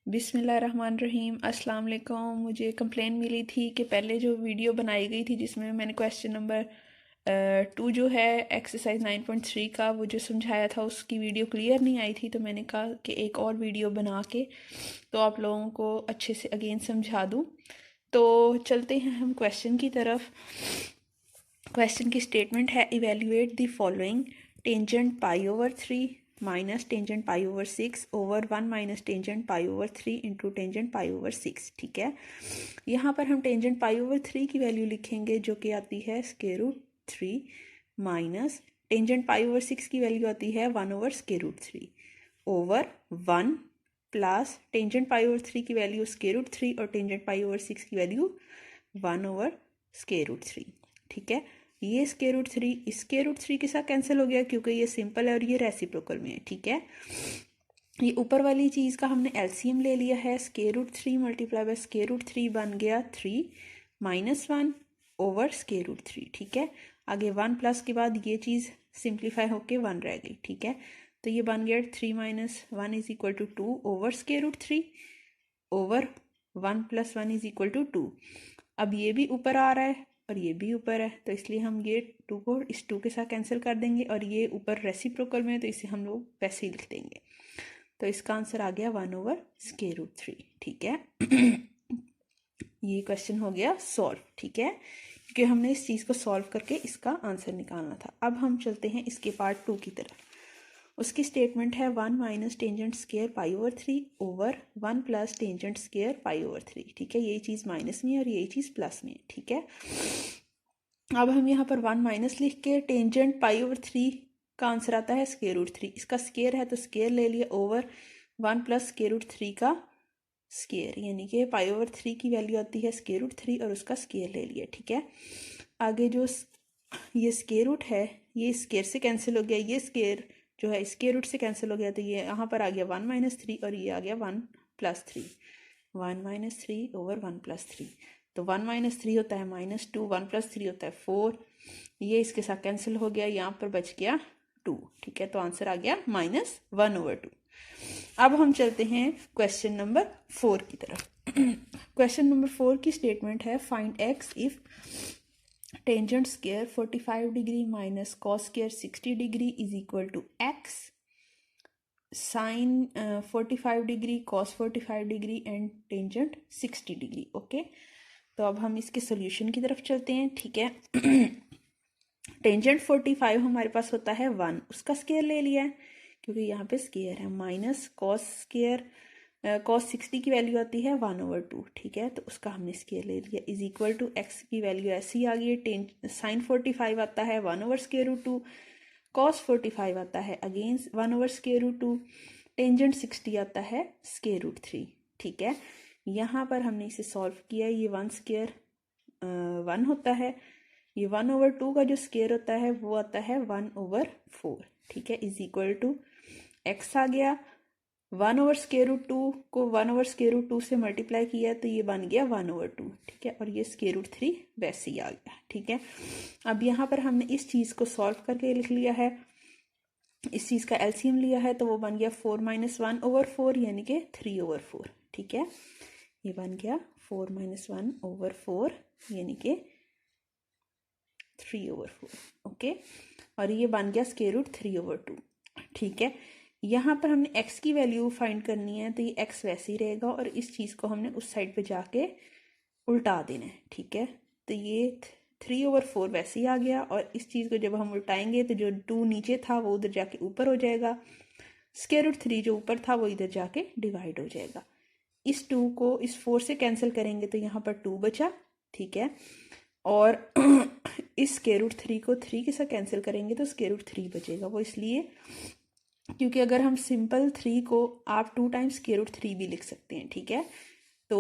बिस्मिल्लाहिर्रहमानिर्रहीम अस्सलाम वालेकुम। मुझे कंप्लेन मिली थी कि पहले जो वीडियो बनाई गई थी जिसमें मैंने क्वेश्चन नंबर 2 जो है एक्सरसाइज 9.3 का वो जो समझाया था उसकी वीडियो क्लियर नहीं आई थी, तो मैंने कहा कि एक और वीडियो बना के तो आप लोगों को अच्छे से अगेन समझा दूँ। तो चलते हैं हम क्वेश्चन की तरफ। क्वेश्चन की स्टेटमेंट है evaluate the following tangent pi over 3 minus tangent pi over 6 over 1 minus tangent pi over 3 into tangent pi over 6। ठीक है, यहाँ पर हम टेंजेंट पाई ओवर 3 की वैल्यू लिखेंगे जो कि आती है square root 3 minus tangent pi over 6 की वैल्यू आती है 1 over square root 3 over 1 plus tangent pi over 3 की वैल्यू स्क्वायर रूट 3 और टेंजेंट पाई ओवर 6 की वैल्यू 1 ओवर स्क्वायर रूट 3। ठीक है, ये स्क्वायर रूट 3 इस स्क्वायर रूट 3 के साथ कैंसिल हो गया क्योंकि ये सिंपल है और ये रेसिप्रोकल में है। ठीक है, ये ऊपर वाली चीज़ का हमने एलसीएम ले लिया है। Square root 3 multiply by square root 3 बन गया 3 माइनस 1 ओवर स्क्वायर रूट 3। ठीक है, आगे 1 प्लस के बाद ये चीज़ सिंप्लीफाई होके 1 रह गई। ठीक है, तो ये बन गया 3 minus 1 is equal to 2 over square root 3 over 1 plus 1 is equal to 2। अब ये भी ऊपर आ रहा है और ये भी ऊपर है, तो इसलिए हम ये 2 को इस 2 के साथ कैंसिल कर देंगे और ये ऊपर रेसिप्रोकल में है तो इसे हम लोग वैसे ही लिख देंगे। तो इसका आंसर आ गया 1 ओवर स्क्वायर रूट 3। ठीक है, ये क्वेश्चन हो गया सॉल्व। ठीक है, क्योंकि हमने इस चीज़ को सॉल्व करके इसका आंसर निकालना था। अब हम चलते हैं इसके पार्ट 2 की तरफ। उसकी स्टेटमेंट है 1 minus tangent square pi over 3 over 1 plus tangent square pi over 3। ठीक है, यही चीज़ माइनस में है और यही चीज़ प्लस में है। ठीक है, अब हम यहाँ पर 1 माइनस लिख के टेंजेंट पाई ओवर 3 का आंसर आता है स्क्वायर रूट 3। इसका स्क्वायर है तो स्क्वायर ले लिया ओवर 1 प्लस स्क्वायर रूट 3 का स्क्वायर, यानी कि पाई ओवर 3 की वैल्यू आती है स्क्वायर रूट 3 और उसका स्क्वायर ले लिया। ठीक है, आगे जो ये स्क्वायर रूट है ये स्क्वायर से कैंसिल हो गया, ये स्क्वायर जो है स्क्वायर रूट से कैंसिल हो गया, तो ये यहाँ पर आ गया 1 माइनस 3 और ये आ गया 1 प्लस 3। 1 माइनस 3 ओवर 1 प्लस 3, तो 1 माइनस 3 होता है -2, 1 प्लस 3 होता है 4, ये इसके साथ कैंसिल हो गया, यहाँ पर बच गया 2। ठीक है, तो आंसर आ गया -1 ओवर 2। अब हम चलते हैं क्वेश्चन नंबर 4 की तरफ। क्वेश्चन नंबर 4 की स्टेटमेंट है find X if tangent square 45 degree minus cos square 60 degree is equal to X sine 45 degree cos 45 degree and tangent 60 degree. Okay, तो अब हम इसके सोल्यूशन की तरफ चलते हैं। ठीक है, टेंजेंट 45 हमारे पास होता है 1, उसका स्क्वायर ले लिया है क्योंकि यहाँ पे स्क्वायर है, माइनस कॉस स्क्वायर कॉस 60 की वैल्यू आती है 1 ओवर 2। ठीक है, तो उसका हमने स्क्वायर ले लिया इज इक्वल टू एक्स की वैल्यू ऐसी आ गई है। साइन 45 आता है 1 ओवर स्क्वायर रूट 2, कॉस 45 आता है again 1 over square root 2, tangent 60 आता है स्क्वायर रूट 3। ठीक है, यहाँ पर हमने इसे सॉल्व किया, ये 1 स्क्वायर 1 होता है, ये 1 ओवर 2 का जो स्क्वायर होता है वो आता है 1 ओवर 4। ठीक है, इज इक्वल टू एक्स आ गया, 1 ओवर स्क्वायर रूट 2 को 1 ओवर स्क्वायर रूट 2 से मल्टीप्लाई किया तो ये बन गया 1 ओवर 2। ठीक है, और ये स्क्वायर रूट 3 वैसे ही आ गया। ठीक है, अब यहाँ पर हमने इस चीज़ को सॉल्व करके लिख लिया है, इस चीज़ का एलसीएम लिया है तो वो बन गया 4 माइनस 1 ओवर 4 यानी कि 3 ओवर 4। ठीक है, ये बन गया 4 माइनस 1 ओवर 4 यानी कि 3 ओवर 4। ओके, और ये बन गया स्क्वायर रूट 3 ओवर 2। ठीक है, यहाँ पर हमने x की वैल्यू फाइंड करनी है तो ये x वैसे ही रहेगा और इस चीज़ को हमने उस साइड पे जाके उल्टा देना है। ठीक है, तो ये 3 ओवर 4 वैसे ही आ गया और इस चीज़ को जब हम उल्टाएंगे तो जो 2 नीचे था वो उधर जाके ऊपर हो जाएगा, स्क्वायर रूट 3 जो ऊपर था वो इधर जाके डिवाइड हो जाएगा। इस 2 को इस 4 से कैंसिल करेंगे तो यहाँ पर 2 बचा। ठीक है, और इस स्क्वायर रूट 3 को 3 के साथ कैंसिल करेंगे तो स्क्वायर रूट 3 बचेगा, वो इसलिए क्योंकि अगर हम सिंपल 3 को आप 2 टाइम्स स्क्वायर रूट 3 भी लिख सकते हैं। ठीक है, तो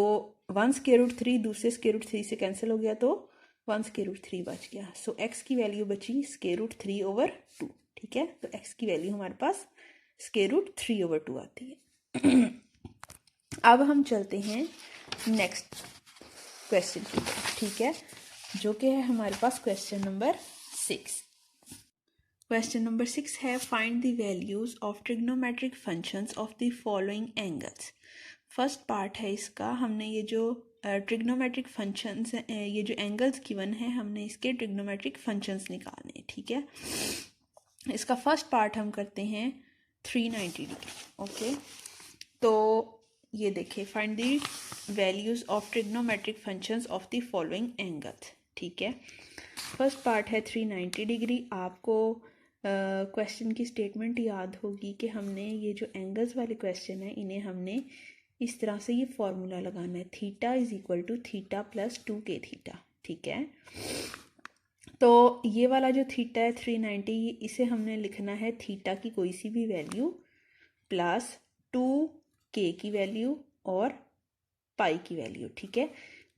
1 स्क्वायर रूट 3 दूसरे स्क्वायर रूट 3 से कैंसिल हो गया तो 1 स्क्वायर रूट 3 बच गया। सो एक्स की वैल्यू बची स्क्वायर रूट 3 ओवर 2। ठीक है, तो एक्स की वैल्यू हमारे पास स्क्वायर रूट 3 ओवर 2 आती है। अब हम चलते हैं नेक्स्ट क्वेश्चन की तरफ। ठीक है, जो कि है हमारे पास क्वेश्चन नंबर 6। क्वेश्चन नंबर 6 है find the values of trigonometric functions of the following angles. First part है इसका, हमने ये जो ट्रिग्नोमेट्रिक फंक्शंस ये जो एंगल्स गिवन है हमने इसके ट्रिग्नोमेट्रिक फंक्शंस निकालने हैं, ठीक है। इसका फर्स्ट पार्ट हम करते हैं 390 डिग्री। ओके, तो ये देखिए, find the values of trigonometric functions of the following angles, ठीक है। फर्स्ट पार्ट है 390 डिग्री। आपको क्वेश्चन की स्टेटमेंट याद होगी कि हमने ये जो एंगल्स वाले क्वेश्चन है इन्हें हमने इस तरह से ये फॉर्मूला लगाना है, theta is equal to theta plus 2k theta, ठीक है। तो ये वाला जो थीटा है 390, इसे हमने लिखना है थीटा की कोई सी भी वैल्यू प्लस 2k की वैल्यू और पाई की वैल्यू, ठीक है।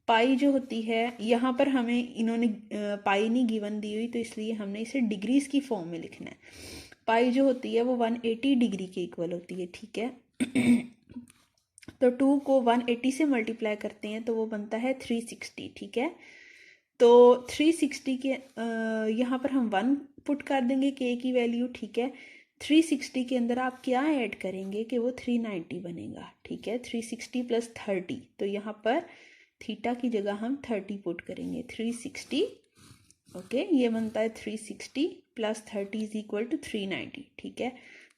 पाई जो होती है, यहाँ पर हमें इन्होंने पाई नहीं गिवन दी हुई, तो इसलिए हमने इसे डिग्रीज की फॉर्म में लिखना है। पाई जो होती है वो 180 डिग्री के इक्वल होती है, ठीक है। तो 2 को 180 से मल्टीप्लाई करते हैं तो वो बनता है 360, ठीक है। तो 360 के यहाँ पर हम 1 पुट कर देंगे k की वैल्यू, ठीक है। 360 के अंदर आप क्या ऐड करेंगे कि वो 390 बनेगा, ठीक है। 360 प्लस 30, तो यहाँ पर थीटा की जगह हम 30 पुट करेंगे, 360। ओके, ये बनता है 360 प्लस 30 इज इक्वल टू 390, ठीक है।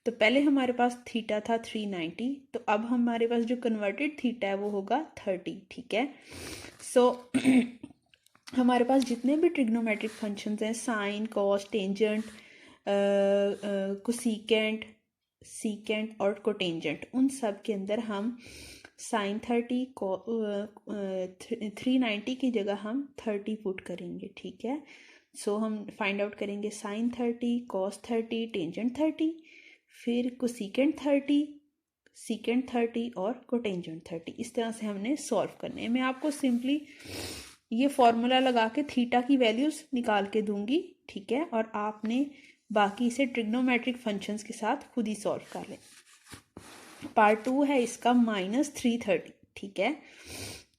तो पहले हमारे पास थीटा था 390, तो अब हमारे पास जो कन्वर्टेड थीटा है वो होगा 30, ठीक है। सो हमारे पास जितने भी ट्रिग्नोमेट्रिक फंक्शंस हैं, sine, cos, tangent, cosecant, secant और कोटेंजेंट, उन सब के अंदर हम साइन 30 को 390 की जगह हम 30 पुट करेंगे, ठीक है। सो हम फाइंड आउट करेंगे साइन 30, कॉस 30, टेंजेंट 30, फिर कोसेकेंट 30, सीकेंट 30 और कोटेंजेंट 30। इस तरह से हमने सॉल्व करने हैं। मैं आपको सिंपली ये फॉर्मूला लगा के थीटा की वैल्यूज निकाल के दूंगी, ठीक है, और आपने बाकी इसे ट्रिग्नोमेट्रिक फंक्शंस के साथ खुद ही सॉल्व कर लें। पार्ट 2 है इसका -330, ठीक है।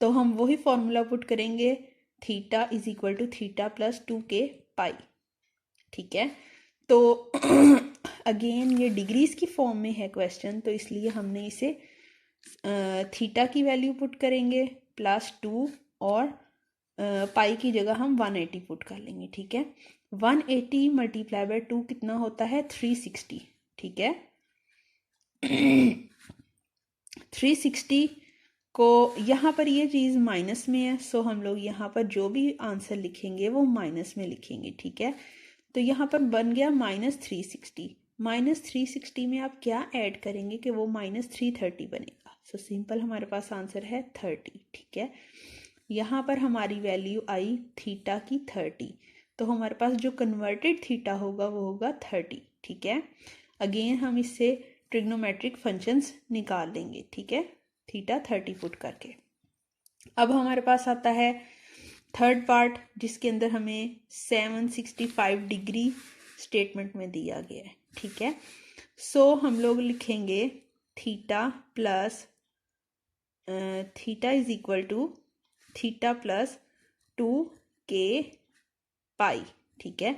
तो हम वही फॉर्मूला पुट करेंगे, theta is equal to theta plus 2k pi, ठीक है। तो अगेन ये डिग्रीज की फॉर्म में है क्वेश्चन, तो इसलिए हमने इसे थीटा की वैल्यू पुट करेंगे प्लस 2 और पाई की जगह हम 180 पुट कर लेंगे, ठीक है। 180 मल्टीप्लाई बाय 2 कितना होता है 360, ठीक है। 360 को यहाँ पर ये चीज़ माइनस में है, सो हम लोग यहाँ पर जो भी आंसर लिखेंगे वो माइनस में लिखेंगे, ठीक है। तो यहाँ पर बन गया -360। -360 में आप क्या ऐड करेंगे कि वो -330 बनेगा। सो सिंपल हमारे पास आंसर है 30, ठीक है। यहाँ पर हमारी वैल्यू आई थीटा की 30, तो हमारे पास जो कन्वर्टेड थीटा होगा वो होगा 30, ठीक है। अगेन हम इससे ट्रिग्नोमेट्रिक फंक्शंस निकाल लेंगे, ठीक है, थीटा 30 पुट करके। अब हमारे पास आता है थर्ड पार्ट, जिसके अंदर हमें 765 डिग्री स्टेटमेंट में दिया गया है, ठीक है। सो हम लोग लिखेंगे theta plus theta is equal to theta plus 2k pi, ठीक है।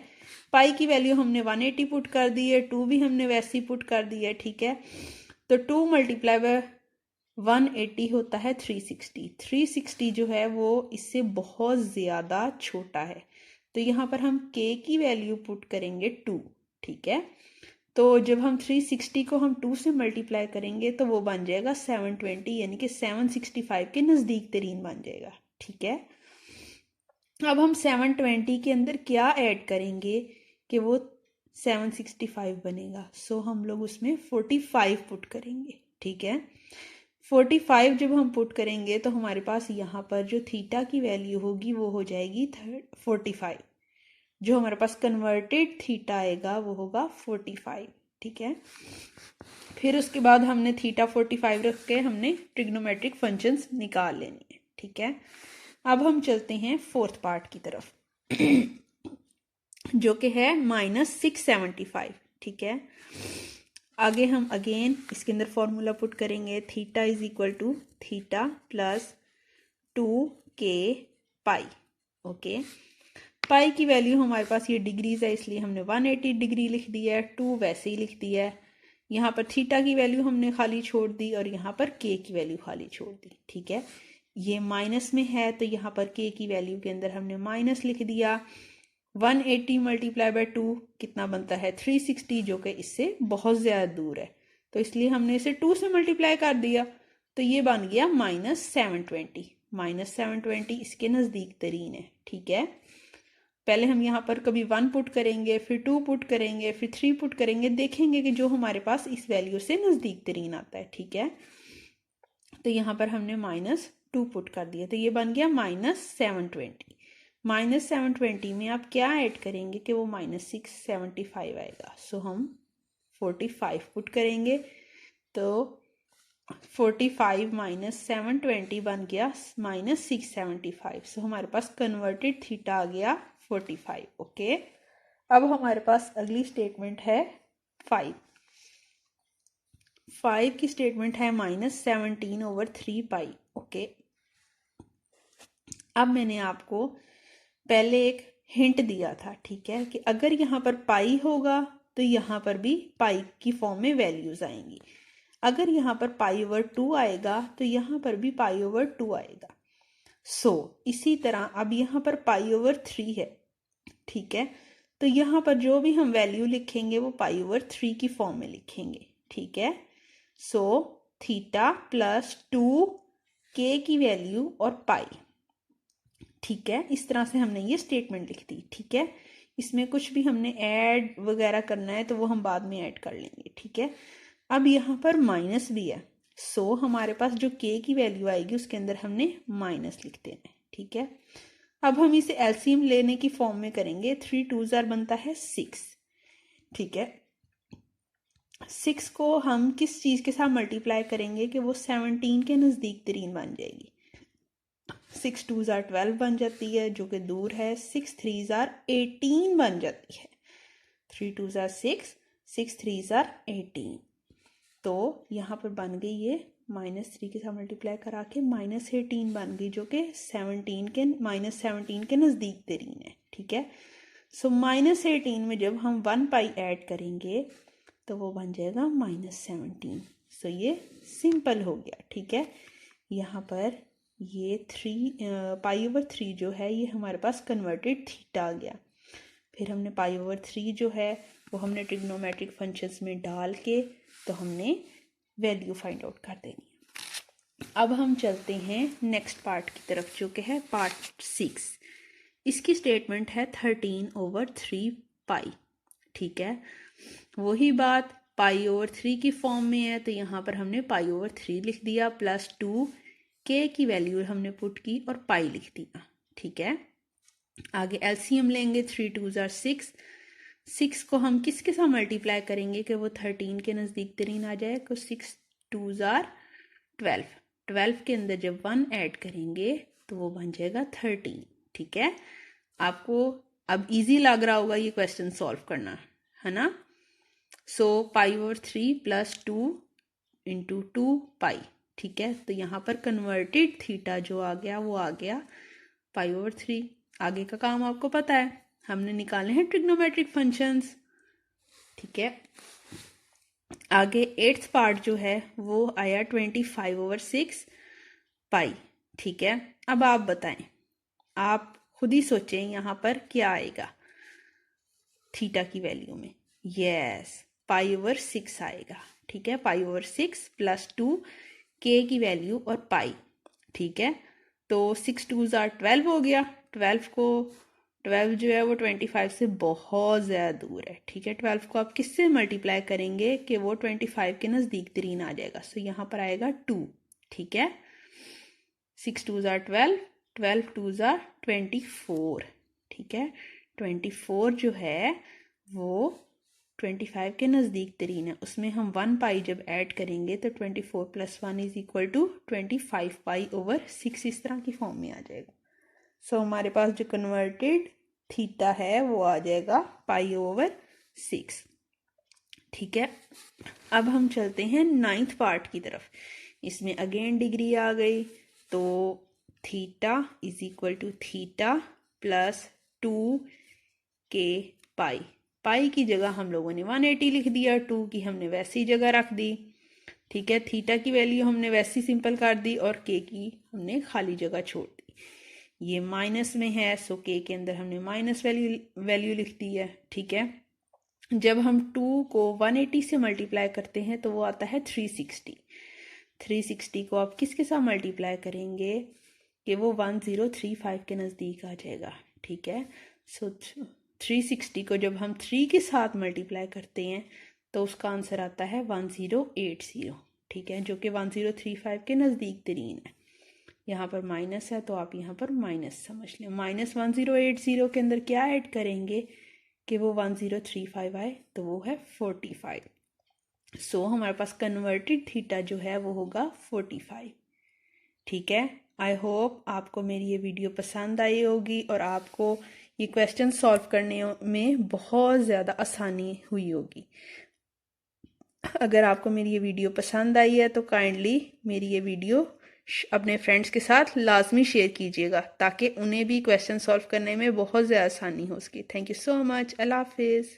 पाई की वैल्यू हमने 180 पुट कर दी है, 2 भी हमने वैसे ही पुट कर दी है, ठीक है। तो 2 मल्टीप्लाई बाय 180 होता है 360। 360 जो है वो इससे बहुत ज़्यादा छोटा है, तो यहाँ पर हम k की वैल्यू पुट करेंगे 2, ठीक है। तो जब हम 360 को हम 2 से मल्टीप्लाई करेंगे तो वो बन जाएगा 720, यानी कि 765 के नज़दीक तरीन बन जाएगा, ठीक है। अब हम 720 के अंदर क्या ऐड करेंगे कि वो 765 बनेगा। सो हम लोग उसमें 45 पुट करेंगे, ठीक है। 45 जब हम पुट करेंगे तो हमारे पास यहाँ पर जो थीटा की वैल्यू होगी वो हो जाएगी 45। जो हमारे पास कन्वर्टेड थीटा आएगा वो होगा 45, ठीक है। फिर उसके बाद हमने थीटा 45 रख के हमने ट्रिग्नोमेट्रिक फंक्शंस निकाल लेने हैं, ठीक है। अब हम चलते हैं फोर्थ पार्ट की तरफ जो कि है -675, ठीक है। आगे हम अगेन इसके अंदर फॉर्मूला पुट करेंगे, theta is equal to theta plus 2k pi, okay. Pi की वैल्यू हमारे पास ये डिग्रीज है, इसलिए हमने 180 डिग्री लिख दिया है, 2 वैसे ही लिख दिया है, यहाँ पर थीटा की वैल्यू हमने खाली छोड़ दी और यहाँ पर के की वैल्यू खाली छोड़ दी। ठीक है, ये माइनस में है तो यहाँ पर के की वैल्यू के अंदर हमने माइनस लिख दिया। 180 मल्टीप्लाई बाय 2 कितना बनता है 360, जो कि इससे बहुत ज़्यादा दूर है, तो इसलिए हमने इसे 2 से मल्टीप्लाई कर दिया, तो ये बन गया -720। -720 इसके नज़दीक तरीन है। ठीक है, पहले हम यहाँ पर कभी 1 पुट करेंगे, फिर 2 पुट करेंगे, फिर 3 पुट करेंगे, देखेंगे कि जो हमारे पास इस वैल्यू से नज़दीक तरीन आता है। ठीक है, तो यहाँ पर हमने -2 पुट कर दिया, तो ये बन गया -720। -720 में आप क्या ऐड करेंगे कि वो -675 आएगा। सो हम 45 पुट करेंगे, तो 45 -720 बन गया -675। सो हमारे पास कन्वर्टेड थीटा आ गया 45। ओके, अब हमारे पास अगली स्टेटमेंट है 5 की स्टेटमेंट है -17/3 पाई। ओके, अब मैंने आपको पहले एक हिंट दिया था, ठीक है, कि अगर यहाँ पर पाई होगा तो यहाँ पर भी पाई की फॉर्म में वैल्यूज आएंगी। अगर यहाँ पर पाई ओवर 2 आएगा तो यहाँ पर भी पाई ओवर 2 आएगा। इसी तरह अब यहाँ पर पाई ओवर 3 है। ठीक है, तो यहाँ पर जो भी हम वैल्यू लिखेंगे वो पाई ओवर 3 की फॉर्म में लिखेंगे। ठीक है, थीटा प्लस 2 के की वैल्यू और पाई। ठीक है, इस तरह से हमने ये स्टेटमेंट लिख दी। ठीक है, इसमें कुछ भी हमने ऐड वगैरह करना है तो वो हम बाद में ऐड कर लेंगे। ठीक है, अब यहाँ पर माइनस भी है, हमारे पास जो के की वैल्यू आएगी उसके अंदर हमने माइनस लिख देना है। ठीक है, अब हम इसे एलसीएम लेने की फॉर्म में करेंगे। 3 2 बनता है 6। ठीक है, 6 को हम किस चीज़ के साथ मल्टीप्लाई करेंगे कि वो 17 के नज़दीक तरीन बन जाएगी। 6 2 12 बन जाती है, जो कि दूर है। 6 3 18 बन जाती है। 3 2 6, 6 3 18। तो यहाँ पर बन गई ये -3 के साथ मल्टीप्लाई करा के -18 बन गई, जो कि 17 के -17 के नज़दीक तरीन है। ठीक है, -18 में जब हम 1 पाई ऐड करेंगे तो वो बन जाएगा -17। ये सिंपल हो गया। ठीक है, यहाँ पर ये 3 पाई ओवर 3 जो है ये हमारे पास कन्वर्टेड थीटा आ गया। फिर हमने पाई ओवर 3 जो है वो हमने ट्रिग्नोमेट्रिक फंक्शंस में डाल के तो हमने वैल्यू फाइंड आउट कर देनी। अब हम चलते हैं नेक्स्ट पार्ट की तरफ, जो कि है पार्ट 6। इसकी स्टेटमेंट है 13/3 पाई। ठीक है, वही बात पाई ओवर 3 की फॉर्म में है, तो यहाँ पर हमने पाई ओवर 3 लिख दिया, प्लस 2 के की वैल्यू हमने पुट की और पाई लिख दिया। ठीक है, आगे एलसीएम लेंगे। 3 2 6, 6 को हम किसके साथ मल्टीप्लाई करेंगे कि वो 13 के नज़दीक तरीन आ जाए। तो 6 2 12, 12 के अंदर जब 1 ऐड करेंगे तो वो बन जाएगा 13। ठीक है, आपको अब इजी लग रहा होगा ये क्वेश्चन सॉल्व करना, है ना। पाई ओवर 3 प्लस 2 इंटू 2 पाई। ठीक है, तो यहाँ पर कन्वर्टेड थीटा जो आ गया वो आ गया पाई ओवर 3। आगे का काम आपको पता है, हमने निकाले हैं ट्रिग्नोमेट्रिक फंक्शंस। ठीक है, आगे 8th पार्ट जो है वो आया 25/6 पाई। ठीक है, अब आप बताएं, आप खुद ही सोचें यहाँ पर क्या आएगा थीटा की वैल्यू में। यस, पाई ओवर 6 आएगा। ठीक है, पाई ओवर 6 प्लस 2 के की वैल्यू और पाई। ठीक है, तो 6 2 12 हो गया। 12 जो है वो 25 से बहुत ज़्यादा दूर है। ठीक है, 12 को आप किससे मल्टीप्लाई करेंगे कि वो 25 के नज़दीक तरीन आ जाएगा। यहाँ पर आएगा 2। ठीक है, 6 2 12, 12 2 24। ठीक है, 24 जो है वो 25 के नज़दीक तरीन है, उसमें हम 1 पाई जब ऐड करेंगे तो 24 + 1 = 25 पाई ओवर 6 इस तरह की फॉर्म में आ जाएगा। हमारे पास जो कन्वर्टेड थीटा है वो आ जाएगा पाई ओवर 6। ठीक है, अब हम चलते हैं 9th पार्ट की तरफ। इसमें अगेन डिग्री आ गई, तो थीटा = थीटा प्लस 2 के पाई। पाई की जगह हम लोगों ने 180 लिख दिया, 2 की हमने वैसी जगह रख दी, ठीक है। थीटा की वैल्यू हमने वैसी सिंपल कर दी और के की हमने खाली जगह छोड़ दी। ये माइनस में है, सो के के अंदर हमने माइनस वैल्यू लिख दी है, ठीक है। जब हम 2 को 180 से मल्टीप्लाई करते हैं तो वो आता है 360। 360 को आप किसके साथ मल्टीप्लाई करेंगे कि वो 1035 के नज़दीक आ जाएगा, ठीक है। सो 360 को जब हम 3 के साथ मल्टीप्लाई करते हैं तो उसका आंसर आता है 1080, ठीक है, जो कि 1035 के नज़दीक तरीन है। यहाँ पर माइनस है तो आप यहाँ पर माइनस समझ लें। माइनस 1080 के अंदर क्या ऐड करेंगे कि वो 1035 आए, तो वो है 45। सो हमारे पास कन्वर्टेड थीटा जो है वो होगा 45, ठीक है। आई होप आपको मेरी ये वीडियो पसंद आई होगी और आपको ये क्वेश्चन सॉल्व करने में बहुत ज़्यादा आसानी हुई होगी। अगर आपको मेरी ये वीडियो पसंद आई है तो काइंडली मेरी ये वीडियो अपने फ्रेंड्स के साथ लाजमी शेयर कीजिएगा ताकि उन्हें भी क्वेश्चन सॉल्व करने में बहुत ज़्यादा आसानी हो सके। Thank you so much. अल्लाह हाफिज़।